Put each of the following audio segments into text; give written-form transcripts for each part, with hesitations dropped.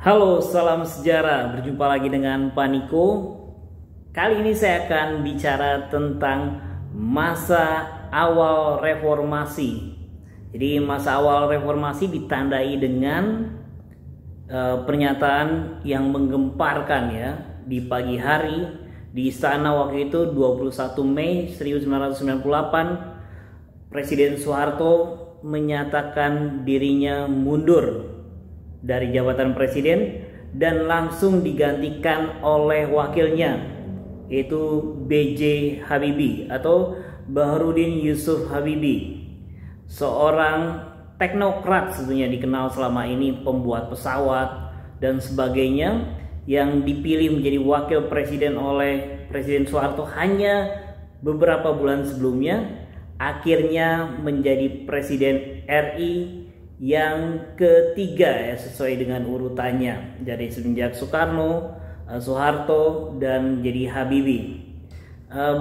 Halo, salam sejarah. Berjumpa lagi dengan Pak Niko. Kali ini saya akan bicara tentang masa awal reformasi. Jadi masa awal reformasi ditandai dengan pernyataan yang menggemparkan ya di pagi hari di istana waktu itu 21 Mei 1998. Presiden Soeharto menyatakan dirinya mundur dari jabatan presiden dan langsung digantikan oleh wakilnya, yaitu B.J. Habibie atau Baharudin Yusuf Habibie, seorang teknokrat sebetulnya dikenal selama ini, pembuat pesawat dan sebagainya, yang dipilih menjadi wakil presiden oleh Presiden Soeharto hanya beberapa bulan sebelumnya, akhirnya menjadi presiden RI yang ketiga ya, sesuai dengan urutannya dari semenjak Soekarno, Soeharto, dan jadi Habibie.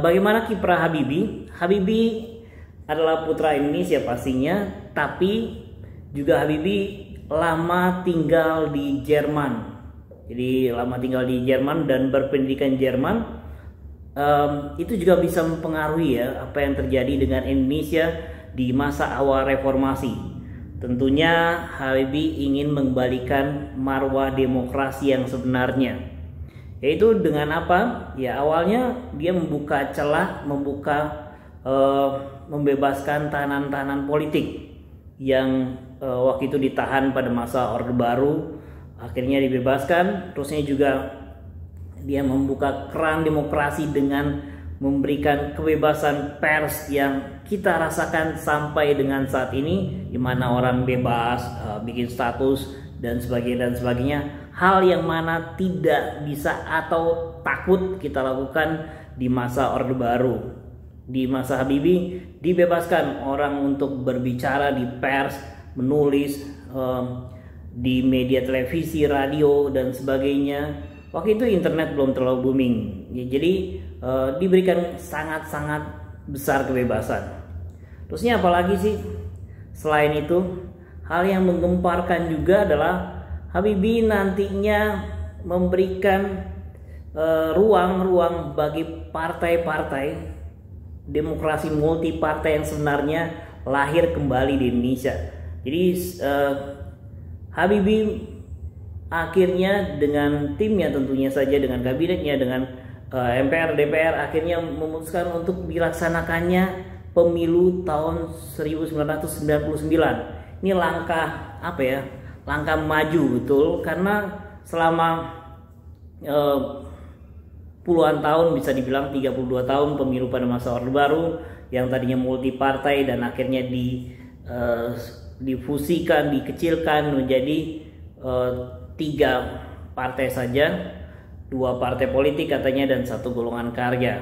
Bagaimana kiprah Habibie? Habibie adalah putra Indonesia pastinya, tapi juga Habibie lama tinggal di Jerman. Jadi lama tinggal di Jerman dan berpendidikan Jerman. Itu juga bisa mempengaruhi ya apa yang terjadi dengan Indonesia di masa awal reformasi. Tentunya Habibie ingin mengembalikan marwah demokrasi yang sebenarnya, yaitu dengan apa? Ya awalnya dia membuka celah, membebaskan tahanan-tahanan politik yang waktu itu ditahan pada masa Orde Baru, akhirnya dibebaskan. Terusnya juga dia membuka keran demokrasi dengan memberikan kebebasan pers yang kita rasakan sampai dengan saat ini, di mana orang bebas bikin status dan sebagainya, hal yang mana tidak bisa atau takut kita lakukan di masa Orde Baru. Di masa Habibie dibebaskan orang untuk berbicara di pers, menulis di media televisi, radio dan sebagainya. Waktu itu internet belum terlalu booming ya, jadi diberikan sangat-sangat besar kebebasan. Terusnya apalagi sih selain itu, hal yang menggemparkan juga adalah Habibie nantinya memberikan ruang bagi partai-partai demokrasi multi partai yang sebenarnya lahir kembali di Indonesia. Jadi Habibie akhirnya dengan timnya, tentunya saja dengan kabinetnya, dengan MPR, DPR, akhirnya memutuskan untuk dilaksanakannya pemilu tahun 1999. Ini langkah apa ya? Langkah maju betul, karena selama puluhan tahun, bisa dibilang 32 tahun pemilu pada masa Orde Baru yang tadinya multi partai dan akhirnya difusikan, dikecilkan menjadi 3 partai saja, 2 partai politik katanya dan 1 golongan karya.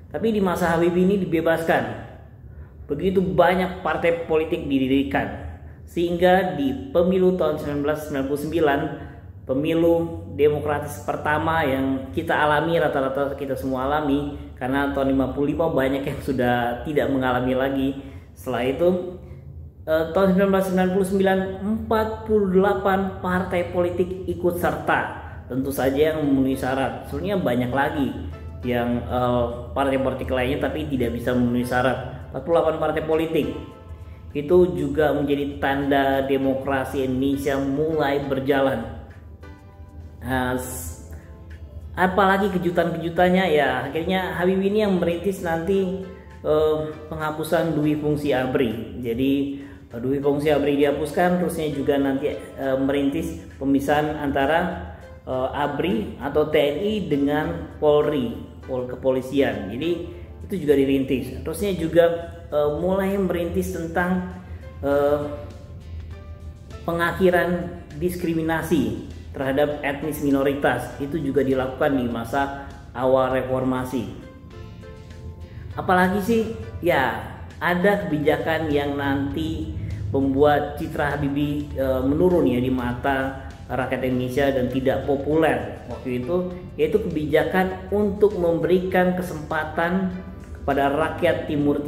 Tapi di masa Habibie ini dibebaskan, begitu banyak partai politik didirikan, sehingga di pemilu tahun 1999, pemilu demokratis pertama yang kita alami, rata-rata kita semua alami, karena tahun 55 banyak yang sudah tidak mengalami lagi. Setelah itu tahun 1999 48 partai politik ikut serta, tentu saja yang memenuhi syarat. Sebenarnya banyak lagi yang partai politik lainnya tapi tidak bisa memenuhi syarat. 48 partai politik itu juga menjadi tanda demokrasi Indonesia mulai berjalan. Apalagi kejutan-kejutannya ya, akhirnya Habibie ini yang merintis nanti penghapusan dui fungsi ABRI. Jadi dui fungsi ABRI dihapuskan, terusnya juga nanti merintis pemisahan antara ABRI atau TNI dengan Polri, kepolisian. Jadi itu juga dirintis. Terusnya juga mulai merintis tentang pengakhiran diskriminasi terhadap etnis minoritas. Itu juga dilakukan di masa awal reformasi. Apalagi sih ya, ada kebijakan yang nanti membuat citra Habibie menurun ya di mata rakyat Indonesia dan tidak populer waktu itu, yaitu kebijakan untuk memberikan kesempatan kepada rakyat Timur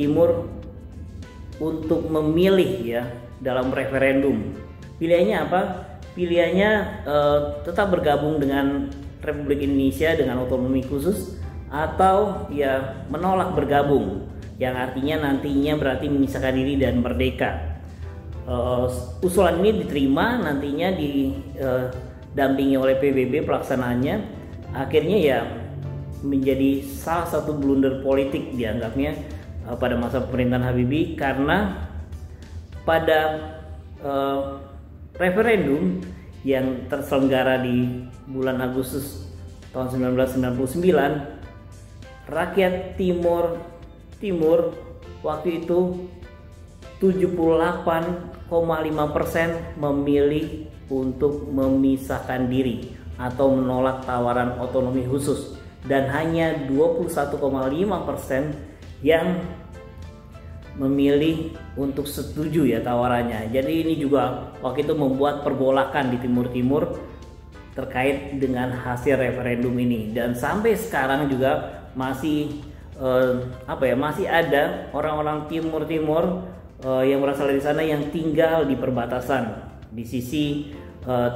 untuk memilih ya dalam referendum. Pilihannya apa? pilihannya tetap bergabung dengan Republik Indonesia dengan otonomi khusus, atau ya menolak bergabung, yang artinya nantinya berarti memisahkan diri dan merdeka. Usulan ini diterima, nantinya didampingi oleh PBB pelaksanaannya. Akhirnya ya menjadi salah satu blunder politik dianggapnya pada masa pemerintahan Habibie, karena pada referendum yang terselenggara di bulan Agustus tahun 1999, rakyat Timur waktu itu 78,5% memilih untuk memisahkan diri atau menolak tawaran otonomi khusus, dan hanya 21,5% yang memilih untuk setuju ya tawarannya. Jadi ini juga waktu itu membuat pergolakan di Timur terkait dengan hasil referendum ini, dan sampai sekarang juga masih masih ada orang-orang Timur yang berasal dari sana yang tinggal di perbatasan di sisi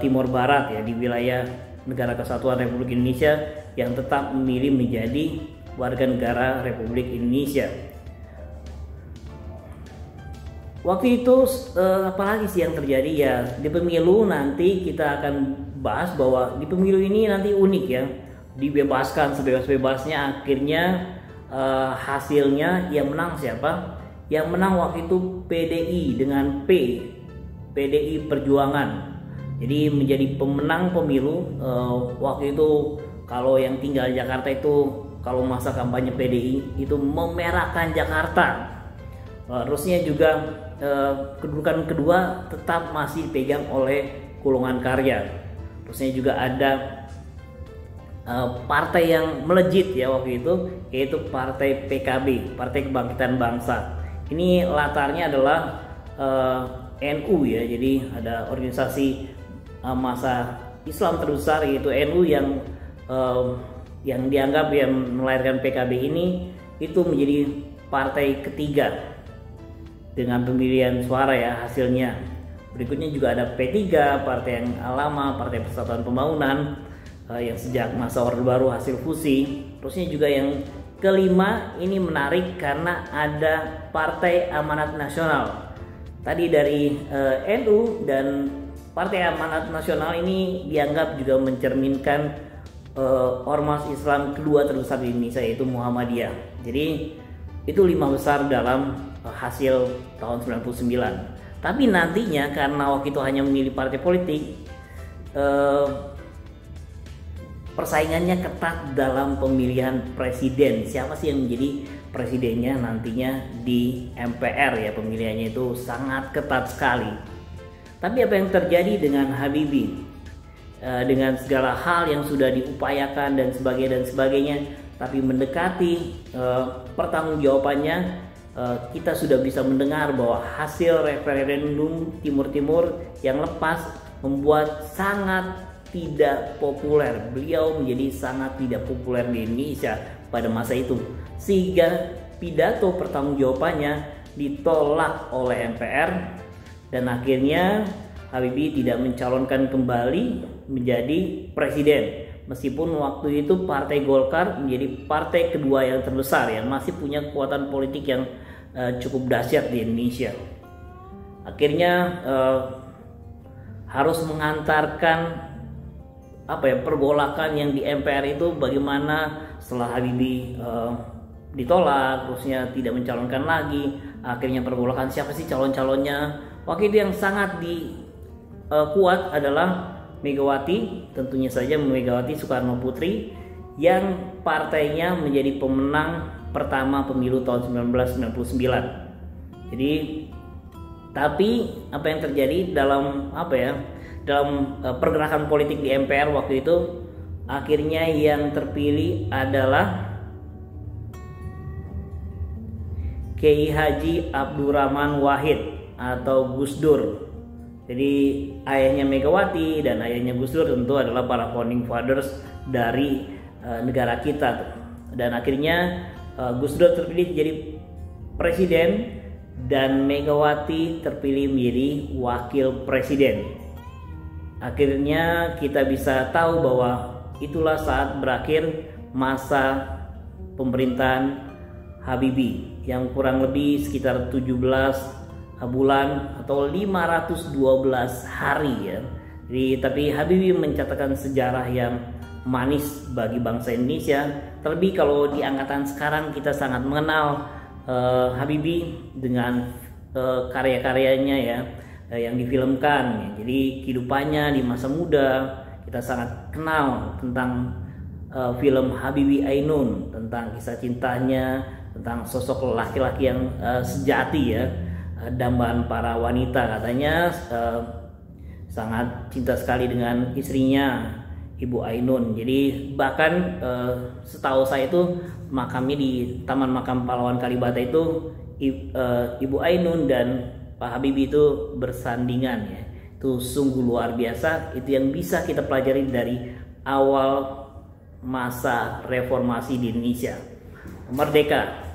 Timur Barat ya, di wilayah Negara Kesatuan Republik Indonesia, yang tetap memilih menjadi warga negara Republik Indonesia. Waktu itu apalagi sih yang terjadi ya, di pemilu nanti kita akan bahas bahwa di pemilu ini nanti unik ya, dibebaskan sebebas-bebasnya. Akhirnya hasilnya yang menang siapa? Yang menang waktu itu PDI dengan PDI Perjuangan. Jadi menjadi pemenang pemilu waktu itu. Kalau yang tinggal di Jakarta itu, kalau masa kampanye PDI itu memerahkan Jakarta. Terusnya juga kedudukan kedua tetap masih dipegang oleh Golongan Karya. Terusnya juga ada partai yang melejit ya waktu itu, yaitu Partai PKB, Partai Kebangkitan Bangsa. Ini latarnya adalah NU ya, jadi ada organisasi massa Islam terbesar yaitu NU yang dianggap yang melahirkan PKB ini itu menjadi partai ketiga dengan pemilihan suara ya hasilnya. Berikutnya juga ada P3, partai yang lama, Partai Persatuan Pembangunan yang sejak masa Orde Baru hasil fusi. Terusnya juga yang kelima ini menarik karena ada Partai Amanat Nasional. Tadi dari NU dan Partai Amanat Nasional ini dianggap juga mencerminkan ormas Islam kedua terbesar di Indonesia, yaitu Muhammadiyah. Jadi itu 5 besar dalam hasil tahun 99. Tapi nantinya karena waktu itu hanya memilih partai politik, persaingannya ketat dalam pemilihan presiden. Siapa sih yang menjadi presidennya nantinya di MPR ya, pemilihannya itu sangat ketat sekali. Tapi apa yang terjadi dengan Habibie? Dengan segala hal yang sudah diupayakan dan sebagainya, tapi mendekati pertanggungjawabannya, kita sudah bisa mendengar bahwa hasil referendum Timur yang lepas membuat sangat tidak populer. Beliau menjadi sangat tidak populer di Indonesia pada masa itu, sehingga pidato pertanggungjawabannya ditolak oleh MPR, dan akhirnya Habibie tidak mencalonkan kembali menjadi presiden. Meskipun waktu itu Partai Golkar menjadi partai kedua yang terbesar yang masih punya kekuatan politik yang cukup dahsyat di Indonesia. Akhirnya harus mengantarkan pergolakan yang di MPR itu, bagaimana setelah Habibie ditolak, terusnya tidak mencalonkan lagi, akhirnya pergolakan siapa sih calon-calonnya. Waktu itu yang sangat kuat adalah Megawati, tentunya saja Megawati Soekarno Putri, yang partainya menjadi pemenang pertama pemilu tahun 1999. Jadi tapi apa yang terjadi dalam pergerakan politik di MPR waktu itu, akhirnya yang terpilih adalah Kiai Haji Abdurrahman Wahid atau Gus Dur. Jadi ayahnya Megawati dan ayahnya Gus Dur tentu adalah para founding fathers dari negara kita. Dan akhirnya Gus Dur terpilih jadi presiden dan Megawati terpilih menjadi wakil presiden. akhirnya kita bisa tahu bahwa itulah saat berakhir masa pemerintahan Habibie yang kurang lebih sekitar 17 bulan atau 512 hari ya. Jadi tapi Habibie mencatatkan sejarah yang manis bagi bangsa Indonesia. Terlebih kalau di angkatan sekarang kita sangat mengenal Habibie dengan karya-karyanya ya, yang difilmkan. Jadi kehidupannya di masa muda kita sangat kenal tentang film Habibie Ainun, tentang kisah cintanya, tentang sosok laki-laki yang sejati ya, dambaan para wanita. Katanya sangat cinta sekali dengan istrinya Ibu Ainun. Jadi bahkan setahu saya itu makamnya di Taman Makam Pahlawan Kalibata itu Ibu Ainun dan Pak Habibie itu bersandingan ya. Itu sungguh luar biasa. Itu yang bisa kita pelajari dari awal masa reformasi di Indonesia. Merdeka.